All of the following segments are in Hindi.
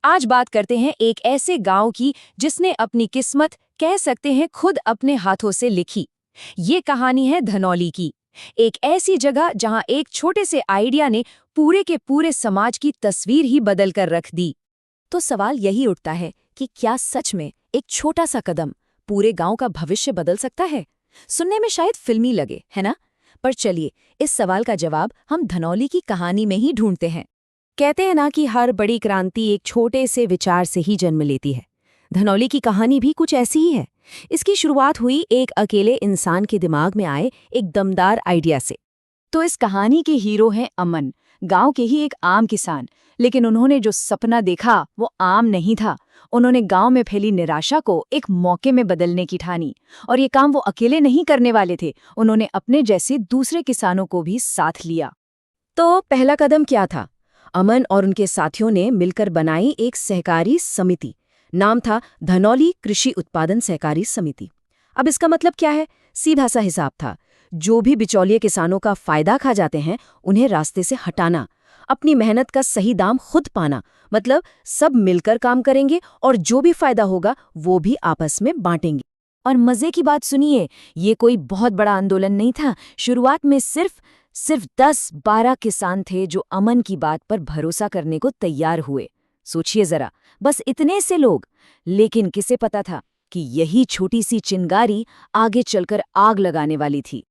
आज बात करते हैं एक ऐसे गांव की जिसने अपनी किस्मत कह सकते हैं खुद अपने हाथों से लिखी। ये कहानी है धनौली की, एक ऐसी जगह जहां एक छोटे से आइडिया ने पूरे के पूरे समाज की तस्वीर ही बदल कर रख दी। तो सवाल यही उठता है कि क्या सच में एक छोटा सा कदम पूरे गांव का भविष्य बदल सकता है? सुनने में शायद फिल्मी लगे, है ना? पर चलिए, इस सवाल का जवाब हम धनौली की कहानी में ही ढूंढते हैं। कहते हैं ना कि हर बड़ी क्रांति एक छोटे से विचार से ही जन्म लेती है। धनौली की कहानी भी कुछ ऐसी ही है। इसकी शुरुआत हुई एक अकेले इंसान के दिमाग में आए एक दमदार आइडिया से। तो इस कहानी के हीरो हैं अमन, गांव के ही एक आम किसान। लेकिन उन्होंने जो सपना देखा वो आम नहीं था। उन्होंने गांव में फैली निराशा को एक मौके में बदलने की ठानी। और ये काम वो अकेले नहीं करने वाले थे, उन्होंने अपने जैसे दूसरे किसानों को भी साथ लिया। तो पहला कदम क्या था? अमन और उनके साथियों ने मिलकर बनाई एक सहकारी समिति। नाम था धनौली कृषि उत्पादन सहकारी समिति। अब इसका मतलब क्या है? सीधा सा हिसाब था। जो भी बिचौलिए किसानों का फायदा खा जाते हैं, उन्हें रास्ते से हटाना, अपनी मेहनत का सही दाम खुद पाना। मतलब सब मिलकर काम करेंगे और जो भी फायदा होगा वो भी आपस में बांटेंगे। और मजे की बात सुनिए, ये कोई बहुत बड़ा आंदोलन नहीं था। शुरुआत में सिर्फ 10-12 किसान थे जो अमन की बात पर भरोसा करने को तैयार हुए। सोचिए जरा, बस इतने से लोग। लेकिन किसे पता था कि यही छोटी सी चिंगारी आगे चलकर आग लगाने वाली थी।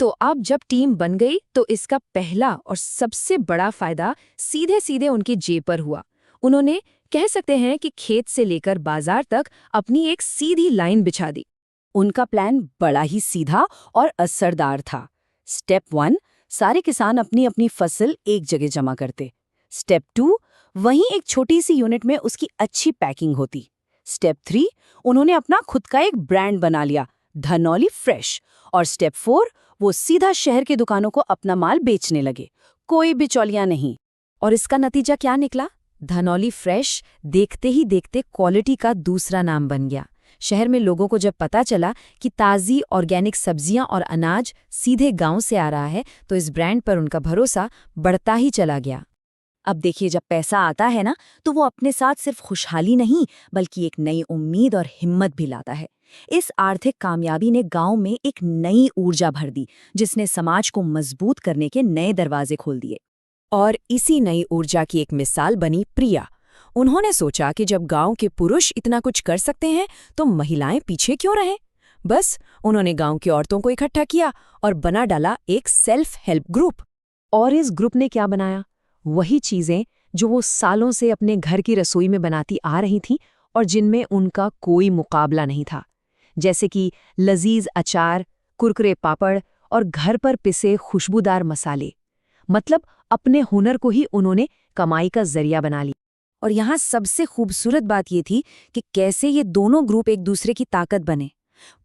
तो अब जब टीम बन गई तो इसका पहला और सबसे बड़ा फायदा सीधे सीधे उनकी जेब पर हुआ। उन्होंने, कह सकते हैं कि खेत से लेकर बाजार तक अपनी एक सीधी लाइन बिछा दी। उनका प्लान बड़ा ही सीधा और असरदार था। स्टेप 1, सारे किसान अपनी अपनी फसल एक जगह जमा करते। स्टेप 2, वहीं एक छोटी सी यूनिट में उसकी अच्छी पैकिंग होती। स्टेप 3, उन्होंने अपना खुद का एक ब्रांड बना लिया, धनौली फ्रेश। और स्टेप 4, वो सीधा शहर के दुकानों को अपना माल बेचने लगे, कोई बिचौलियां नहीं। और इसका नतीजा क्या निकला? धनौली फ्रेश देखते ही देखते क्वालिटी का दूसरा नाम बन गया। शहर में लोगों को जब पता चला कि ताज़ी ऑर्गेनिक सब्जियां और अनाज सीधे गांव से आ रहा है, तो इस ब्रांड पर उनका भरोसा बढ़ता ही चला गया। अब देखिए, जब पैसा आता है ना, तो वो अपने साथ सिर्फ खुशहाली नहीं बल्कि एक नई उम्मीद और हिम्मत भी लाता है। इस आर्थिक कामयाबी ने गांव में एक नई ऊर्जा भर दी, जिसने समाज को मजबूत करने के नए दरवाजे खोल दिए। और इसी नई ऊर्जा की एक मिसाल बनी प्रिया। उन्होंने सोचा कि जब गांव के पुरुष इतना कुछ कर सकते हैं तो महिलाएं पीछे क्यों रहें। बस उन्होंने गांव की औरतों को इकट्ठा किया और बना डाला एक सेल्फ हेल्प ग्रुप। और इस ग्रुप ने क्या बनाया? वही चीजें जो वो सालों से अपने घर की रसोई में बनाती आ रही थीं और जिनमें उनका कोई मुकाबला नहीं था। जैसे कि लजीज अचार, कुरकुरे पापड़ और घर पर पिसे खुशबूदार मसाले। मतलब अपने हुनर को ही उन्होंने कमाई का जरिया बना लिया। और यहाँ सबसे खूबसूरत बात ये थी कि कैसे ये दोनों ग्रुप एक दूसरे की ताकत बने।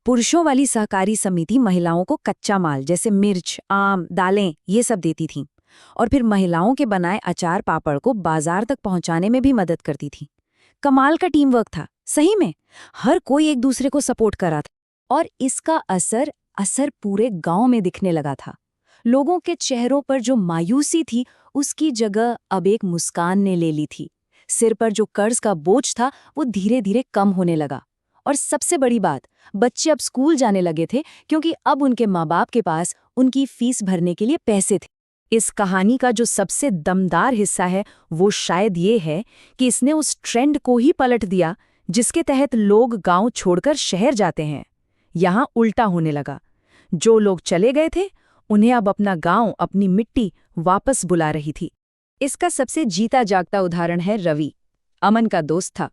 पुरुषों वाली सहकारी समिति महिलाओं को कच्चा माल जैसे मिर्च, आम, दालें ये सब देती थी, और फिर महिलाओं के बनाए अचार पापड़ को बाजार तक पहुंचाने में भी मदद करती थी। कमाल का टीम वर्क था, सही में। हर कोई एक दूसरे को सपोर्ट कर रहा था और इसका असर पूरे गांव में दिखने लगा था। लोगों के चेहरों पर जो मायूसी थी उसकी जगह अब एक मुस्कान ने ले ली थी। सिर पर जो कर्ज का बोझ था वो धीरे धीरे कम होने लगा। और सबसे बड़ी बात, बच्चे अब स्कूल जाने लगे थे क्योंकि अब उनके माँ बाप के पास उनकी फीस भरने के लिए पैसे थे। इस कहानी का जो सबसे दमदार हिस्सा है वो शायद ये है कि इसने उस ट्रेंड को ही पलट दिया जिसके तहत लोग गांव छोड़कर शहर जाते हैं। यहाँ उल्टा होने लगा। जो लोग चले गए थे उन्हें अब अपना गांव, अपनी मिट्टी वापस बुला रही थी। इसका सबसे जीता जागता उदाहरण है रवि। अमन का दोस्त था।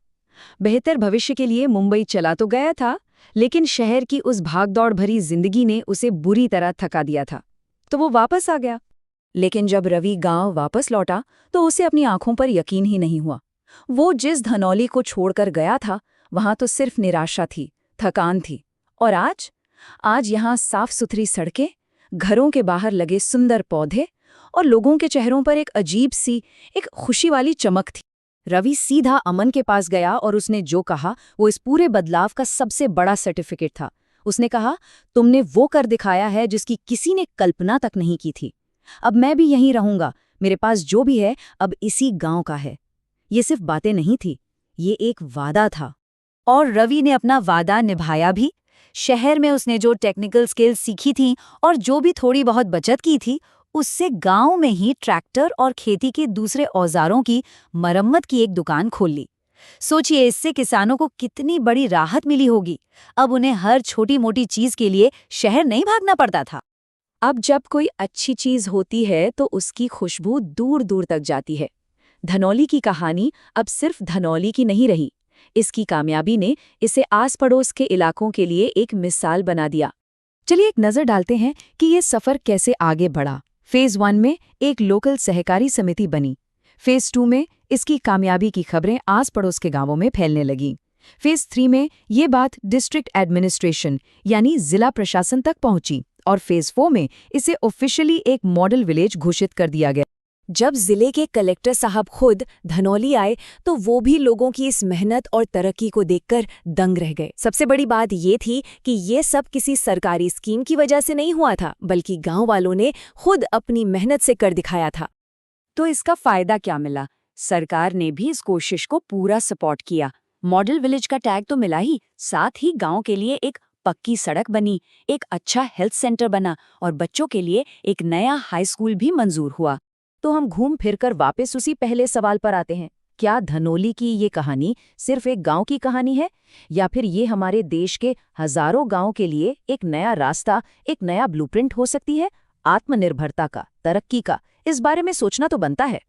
बेहतर भविष्य के लिए मुंबई चला तो गया था, लेकिन शहर की उस भागदौड़ भरी जिंदगी ने उसे बुरी तरह थका दिया था, तो वो वापस आ गया। लेकिन जब रवि गांव वापस लौटा तो उसे अपनी आंखों पर यकीन ही नहीं हुआ। वो जिस धनौली को छोड़कर गया था वहां तो सिर्फ निराशा थी, थकान थी। और आज यहाँ साफ सुथरी सड़कें, घरों के बाहर लगे सुंदर पौधे और लोगों के चेहरों पर एक अजीब सी, एक खुशी वाली चमक थी। रवि सीधा अमन के पास गया और उसने जो कहा वो इस पूरे बदलाव का सबसे बड़ा सर्टिफिकेट था। उसने कहा, तुमने वो कर दिखाया है जिसकी किसी ने कल्पना तक नहीं की थी। अब मैं भी यहीं रहूंगा, मेरे पास जो भी है अब इसी गांव का है। ये सिर्फ बातें नहीं थी, ये एक वादा था। और रवि ने अपना वादा निभाया भी। शहर में उसने जो टेक्निकल स्किल्स सीखी थी और जो भी थोड़ी बहुत बचत की थी, उससे गांव में ही ट्रैक्टर और खेती के दूसरे औजारों की मरम्मत की एक दुकान खोल ली। सोचिए, इससे किसानों को कितनी बड़ी राहत मिली होगी। अब उन्हें हर छोटी मोटी चीज के लिए शहर नहीं भागना पड़ता था। अब जब कोई अच्छी चीज होती है तो उसकी खुशबू दूर दूर तक जाती है। धनौली की कहानी अब सिर्फ धनौली की नहीं रही। इसकी कामयाबी ने इसे आस पड़ोस के इलाकों के लिए एक मिसाल बना दिया। चलिए एक नजर डालते हैं कि ये सफर कैसे आगे बढ़ा। फेज 1 में एक लोकल सहकारी समिति बनी। फेज 2 में इसकी कामयाबी की खबरें आस पड़ोस के गांवों में फैलने लगीं। फेज 3 में ये बात डिस्ट्रिक्ट एडमिनिस्ट्रेशन यानी जिला प्रशासन तक पहुंची और फेज 4 में इसे ऑफिशियली एक मॉडल विलेज घोषित कर दिया गया। जब जिले के कलेक्टर साहब खुद धनौली आए तो वो भी लोगों की इस मेहनत और तरक्की को देखकर दंग रह गए। सबसे बड़ी बात ये थी कि ये सब किसी सरकारी स्कीम की वजह से नहीं हुआ था, बल्कि गांव वालों ने खुद अपनी मेहनत से कर दिखाया था। तो इसका फायदा क्या मिला? सरकार ने भी इस कोशिश को पूरा सपोर्ट किया। मॉडल विलेज का टैग तो मिला ही, साथ ही गांव के लिए एक पक्की सड़क बनी, एक अच्छा हेल्थ सेंटर बना और बच्चों के लिए एक नया हाई स्कूल भी मंजूर हुआ। तो हम घूम फिरकर वापस उसी पहले सवाल पर आते हैं, क्या धनौली की ये कहानी सिर्फ एक गांव की कहानी है, या फिर ये हमारे देश के हजारों गांवों के लिए एक नया रास्ता, एक नया ब्लूप्रिंट हो सकती है? आत्मनिर्भरता का, तरक्की का, इस बारे में सोचना तो बनता है।